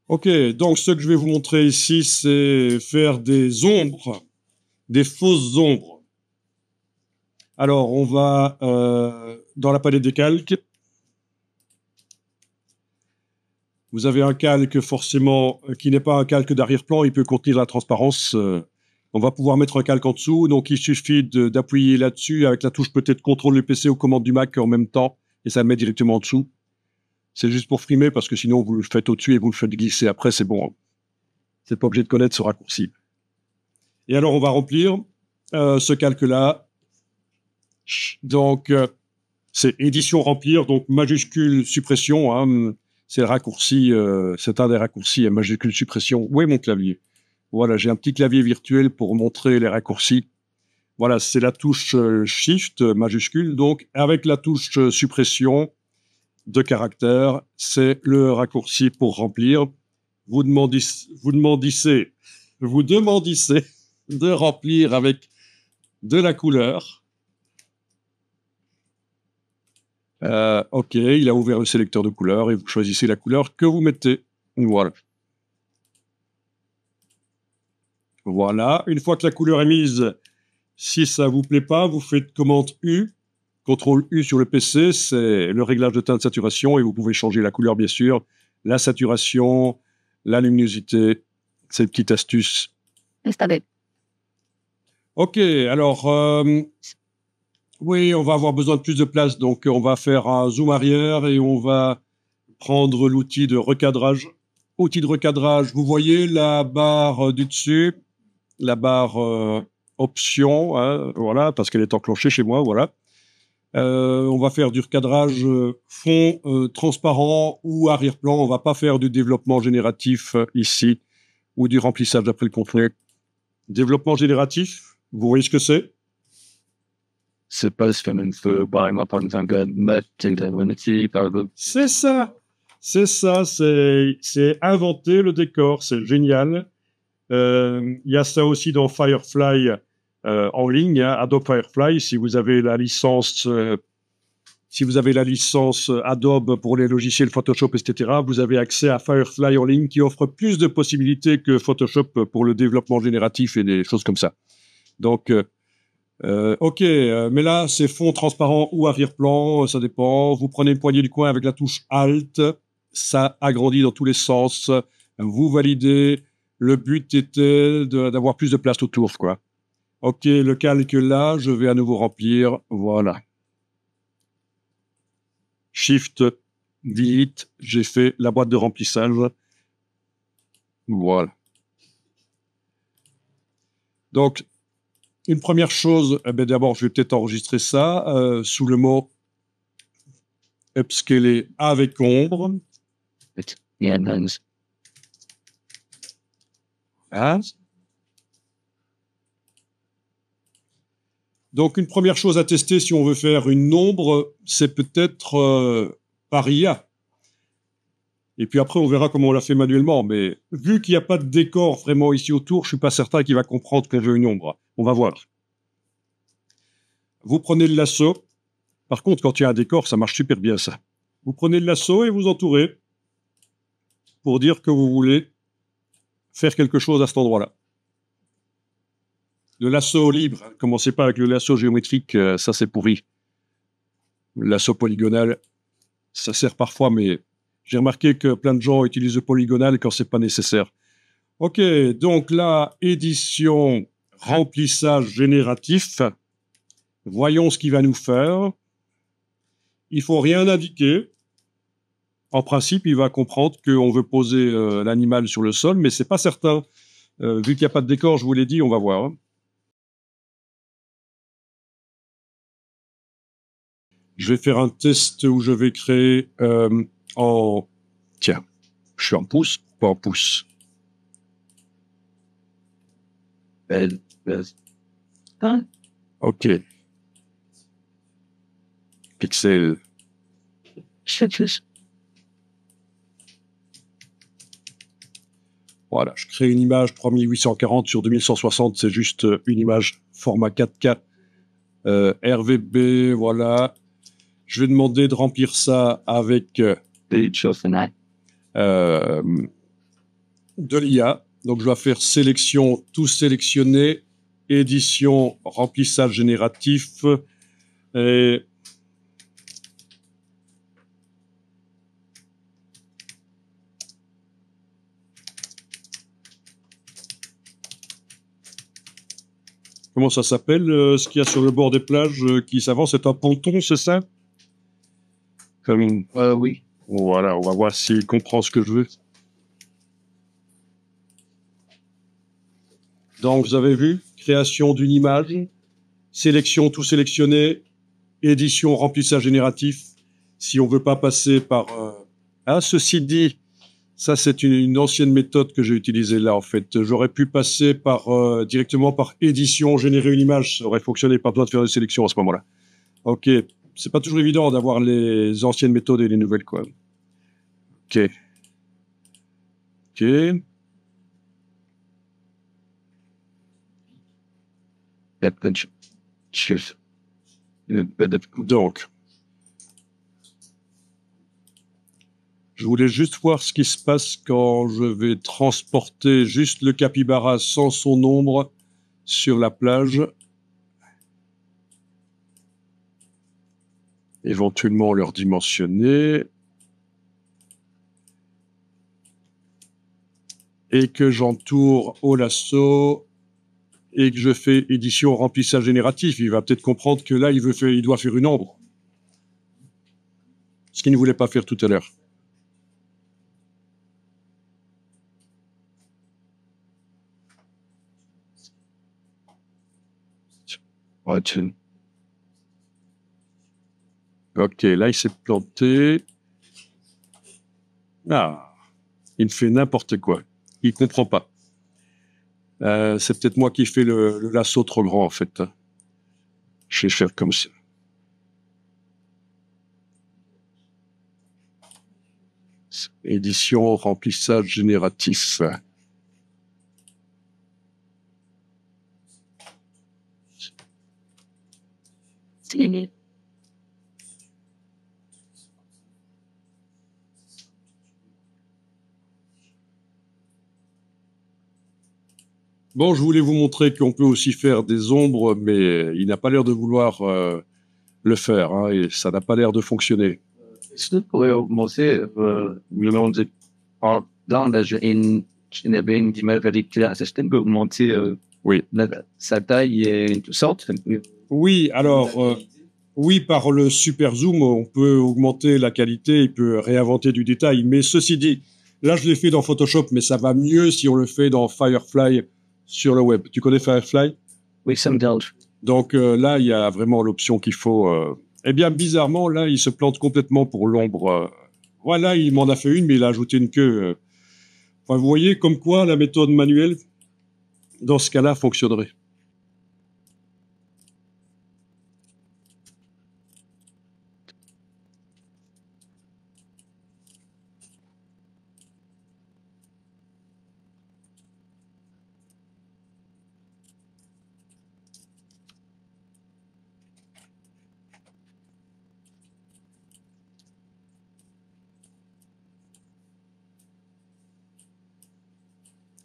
Ok, donc ce que je vais vous montrer ici, c'est faire des ombres, des fausses ombres. Alors, on va dans la palette des calques. Vous avez un calque forcément qui n'est pas un calque d'arrière-plan, il peut contenir la transparence. On va pouvoir mettre un calque en dessous, donc il suffit d'appuyer là-dessus avec la touche peut-être contrôle du PC ou commande du Mac en même temps, et ça met directement en dessous. C'est juste pour frimer, parce que sinon vous le faites au-dessus et vous le faites glisser après, c'est bon. C'est pas obligé de connaître ce raccourci. Et alors on va remplir ce calque-là. Donc c'est édition remplir, donc majuscule suppression, hein. C'est le raccourci, c'est un des raccourcis à majuscule suppression. Où est mon clavier? Voilà, j'ai un petit clavier virtuel pour montrer les raccourcis. Voilà, c'est la touche Shift majuscule. Donc, avec la touche suppression de caractère, c'est le raccourci pour remplir. Vous demandissez de remplir avec de la couleur. Ok, il a ouvert le sélecteur de couleurs et vous choisissez la couleur que vous mettez. Voilà. Voilà. Une fois que la couleur est mise, si ça vous plaît pas, vous faites commande U, CTRL U sur le PC, c'est le réglage de teinte de saturation et vous pouvez changer la couleur, bien sûr, la saturation, la luminosité, cette petite astuce. Installé. Ok, alors, oui, on va avoir besoin de plus de place, donc on va faire un zoom arrière et on va prendre l'outil de recadrage. Outil de recadrage, vous voyez la barre du dessus, la barre option, hein, voilà, parce qu'elle est enclenchée chez moi, voilà. On va faire du recadrage fond transparent ou arrière-plan. On va pas faire du développement génératif ici ou du remplissage d'après le contenu. Développement génératif, vous voyez ce que c'est? C'est ça. C'est ça, c'est inventer le décor, c'est génial. Il y a ça aussi dans Firefly en ligne, hein, Adobe Firefly. Si vous avez la licence Adobe pour les logiciels Photoshop, etc., vous avez accès à Firefly en ligne qui offre plus de possibilités que Photoshop pour le développement génératif et des choses comme ça. Donc, ok, mais là, c'est fond transparent ou arrière-plan, ça dépend. Vous prenez une poignée du coin avec la touche Alt, ça agrandit dans tous les sens. Vous validez. Le but était d'avoir plus de place autour, quoi. Ok, le calque là, je vais à nouveau remplir. Voilà. Shift, Delete, j'ai fait la boîte de remplissage. Voilà. Donc, une première chose, eh ben d'abord, je vais peut-être enregistrer ça sous le mot upscaler avec ombre. Hein? Donc, une première chose à tester si on veut faire une ombre, c'est peut-être par IA. Et puis après, on verra comment on l'a fait manuellement. Mais vu qu'il n'y a pas de décor vraiment ici autour, je suis pas certain qu'il va comprendre qu'on veut une ombre. On va voir. Vous prenez le lasso. Par contre, quand il y a un décor, ça marche super bien, ça. Vous prenez le lasso et vous entourez pour dire que vous voulez faire quelque chose à cet endroit-là. Le lasso libre, commencez pas avec le lasso géométrique, ça c'est pourri. Le lasso polygonal, ça sert parfois, mais j'ai remarqué que plein de gens utilisent le polygonal quand c'est pas nécessaire. Ok, donc là, édition, remplissage génératif. Voyons ce qu'il va nous faire. Il faut rien indiquer. En principe, il va comprendre qu'on veut poser l'animal sur le sol, mais c'est pas certain. Vu qu'il n'y a pas de décor, je vous l'ai dit, on va voir. Hein. Je vais faire un test où je vais créer en... Tiens, je suis en pouce, pas en pouce. Ok. Pixel. Voilà, je crée une image 3840 sur 2160, c'est juste une image format 4K RVB, voilà. Je vais demander de remplir ça avec de l'IA. Donc, je vais faire sélection, tout sélectionner, édition, remplissage génératif. Et comment ça s'appelle, ce qu'il y a sur le bord des plages qui s'avance? C'est un ponton, c'est ça? Comme... Oui. Voilà, on va voir s'il comprend ce que je veux. Donc, vous avez vu, création d'une image, sélection, tout sélectionner, édition, remplissage génératif. Si on veut pas passer par... Ah, ceci dit, ça c'est une ancienne méthode que j'ai utilisée là en fait. J'aurais pu passer par directement par édition, générer une image, ça aurait fonctionné, pas besoin de faire des sélections à ce moment-là. Ok, c'est pas toujours évident d'avoir les anciennes méthodes et les nouvelles quoi. Ok. Ok. Donc, je voulais juste voir ce qui se passe quand je vais transporter juste le capybara sans son ombre sur la plage. Éventuellement leur dimensionner. Et que j'entoure au lasso et que je fais édition remplissage génératif. Il va peut-être comprendre que là, il doit faire une ombre. Ce qu'il ne voulait pas faire tout à l'heure. Ok, là, il s'est planté. Ah, il fait n'importe quoi. Il comprend pas. C'est peut-être moi qui fais le lasso trop grand, en fait. Je vais faire comme ça. Édition, remplissage génératif. Bon, je voulais vous montrer qu'on peut aussi faire des ombres, mais il n'a pas l'air de vouloir le faire, hein, et ça n'a pas l'air de fonctionner. Est-ce que pourrait augmenter le nombre de... Dans la une image avec un système peut augmenter Oui. sa taille et tout ça. Oui, alors, oui, par le super zoom, on peut augmenter la qualité, il peut réinventer du détail. Mais ceci dit, là, je l'ai fait dans Photoshop, mais ça va mieux si on le fait dans Firefly sur le web. Tu connais Firefly? Oui, ça me dérange. Donc là, il y a vraiment l'option qu'il faut. Eh bien, bizarrement, là, il se plante complètement pour l'ombre. Voilà, il m'en a fait une, mais il a ajouté une queue. Enfin, vous voyez comme quoi la méthode manuelle, dans ce cas-là, fonctionnerait.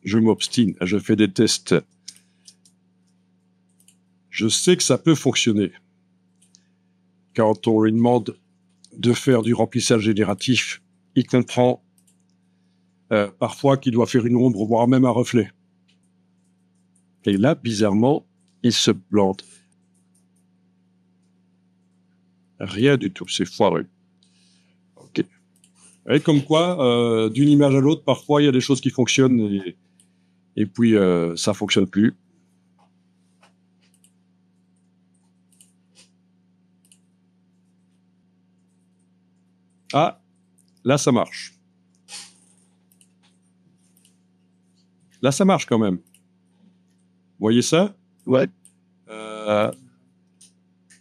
Je m'obstine, je fais des tests. Je sais que ça peut fonctionner. Quand on lui demande de faire du remplissage génératif, il comprend parfois qu'il doit faire une ombre, voire même un reflet. Et là, bizarrement, il se plante. Rien du tout, c'est foireux. Ok. Et comme quoi, d'une image à l'autre, parfois, il y a des choses qui fonctionnent et puis ça fonctionne plus. Ah, là, ça marche. Là, ça marche quand même. Vous voyez ça? Ouais.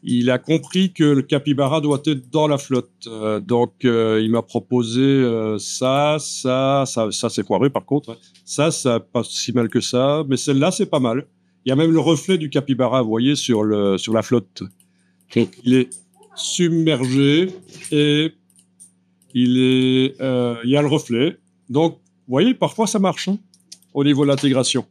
Il a compris que le capybara doit être dans la flotte. Donc, il m'a proposé ça c'est foireux par contre. Ça pas si mal que ça. Mais celle-là, c'est pas mal. Il y a même le reflet du capybara, vous voyez, sur la flotte. Il est submergé et il y a le reflet. Donc, vous voyez, parfois ça marche, hein, au niveau de l'intégration.